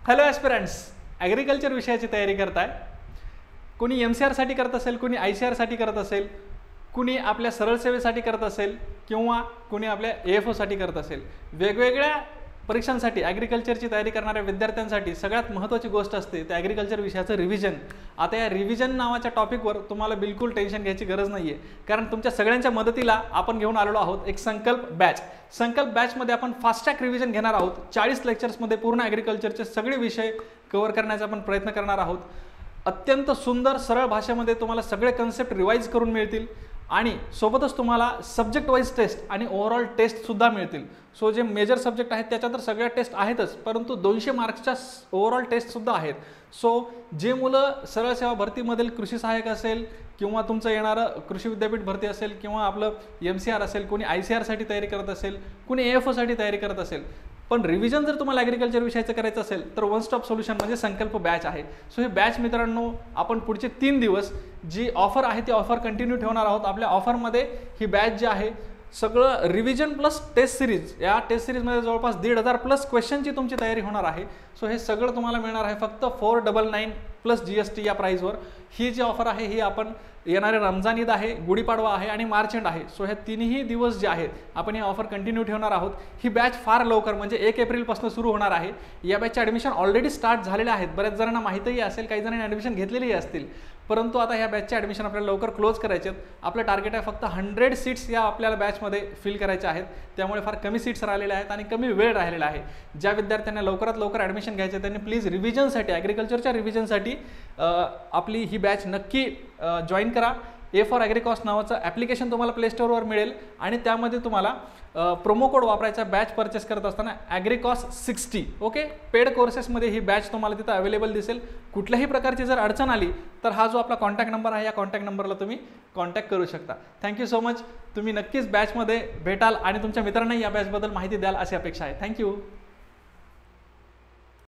Hello aspirants, agriculture विषयाची तयारी करताय. कोणी MCR साठी करत असेल, कोणी ICR साठी करत असेल, कुणी आपल्या सरळ सेवेसाठी करत असेल किंवा कुणी आपल्या AFO साठी करत असेल. वेगवेगळ्या परीक्षांसाठी ॲग्रिकल्चरची तयारी करणाऱ्या विद्यार्थ्यांसाठी सगळ्यात महत्त्वाची गोष्ट असते ते ॲग्रिकल्चर विषयाचं रिव्हिजन. आता या रिव्हिजन नावाच्या टॉपिकवर तुम्हाला बिलकुल टेन्शन घ्यायची गरज नाही आहे, कारण तुमच्या सगळ्यांच्या मदतीला आपण घेऊन आलेलो आहोत एक संकल्प बॅच. संकल्प बॅचमध्ये आपण फास्ट ट्रॅक रिव्हिजन घेणार आहोत. 40 लेक्चर्समध्ये पूर्ण ॲग्रिकल्चरचे सगळे विषय कव्हर करण्याचा आपण प्रयत्न करणार आहोत. अत्यंत सुंदर सरळ भाषेमध्ये तुम्हाला सगळे कन्सेप्ट रिवाईज करून मिळतील आणि सोबतच तुम्हाला सब्जेक्ट वाईज टेस्ट आणि ओव्हरऑल टेस्टसुद्धा मिळतील. सो जे मेजर सब्जेक्ट आहेत त्याच्या तर सगळ्या टेस्ट आहेतच, परंतु 200 मार्क्सच्या ओव्हरऑल टेस्टसुद्धा आहेत. सो जे मुलं सरळ सेवा भरतीमधील कृषी सहाय्यक असेल किंवा तुमचं येणारं कृषी विद्यापीठ भरती असेल किंवा आपलं MCR असेल, कोणी ICR साठी तयारी करत असेल, कोणी AFO साठी तयारी करत असेल, पण रिव्हिजन जर तुम्हाला ॲग्रिकल्चर विषयाचं करायचं असेल तर वन स्टॉप सोल्युशन म्हणजे संकल्प बॅच आहे. सो ही बॅच मित्रांनो, आपण पुढचे 3 दिवस जी ऑफर आहे ती ऑफर कंटिन्यू ठेवणार आहोत. आपल्या ऑफरमध्ये ही बॅच जी आहे सगळं रिव्हिजन प्लस टेस्ट सिरीज, या टेस्ट सिरीजमध्ये जवळपास 1,500 प्लस क्वेश्चनची तुमची तयारी होणार आहे. सो हे सगळं तुम्हाला मिळणार आहे फक्त 499 प्लस GST या प्राईजवर. ही जी ऑफर आहे ही आपण येणारे रमजान ईद आहे, गुढीपाडवा आहे आणि मार्च एंड आहे. सो हे तिन्ही दिवस जे आहेत आपण ही ऑफर कंटिन्यू ठेवणार आहोत. ही बॅच फार लवकर म्हणजे 1 एप्रिलपासून सुरू होणार आहे. या बॅचचे ॲडमिशन ऑलरेडी स्टार्ट झालेले आहेत. बऱ्याच जणांना माहितीही असेल, काही जणांनी ॲडमिशन घेतलेलीही असतील, परंतु आता ह्या बॅचचे ॲडमिशन आपल्याला लवकर क्लोज करायचे आहेत. आपलं टार्गेट आहे फक्त 100 सीट्स या आपल्याला बॅचमध्ये फिल करायच्या आहेत. त्यामुळे फार कमी सीट्स राहिलेल्या आहेत आणि कमी वेळ राहिलेला आहे. ज्या विद्यार्थ्यांना लवकरात लवकर ॲडमिशन घ्यायचे त्यांनी प्लीज रिव्हिजनसाठी, ॲग्रिकल्चरच्या रिव्हिजनसाठी आपली ही बॅच नक्की जॉईन करा. A फॉर ॲग्रिकॉस्ट नावाचं ॲप्लिकेशन तुम्हाला प्ले स्टोअरवर मिळेल आणि त्यामध्ये तुम्हाला प्रोमो कोड वापरायचा बॅच परचेस करत असताना ॲग्रिकॉस्ट60. ओके, पेड कोर्सेसमध्ये ही बॅच तुम्हाला तिथं अवेलेबल दिसेल. कुठल्याही प्रकारची जर अडचण आली तर हा जो आपला कॉन्टॅक्ट नंबर आहे या कॉन्टॅक्ट नंबरला तुम्ही कॉन्टॅक्ट करू शकता. Thank you so much. तुम्ही नक्कीच बॅचमध्ये भेटाल आणि तुमच्या मित्रांनाही या बॅचबद्दल माहिती द्याल अशी अपेक्षा आहे. थँक्यू.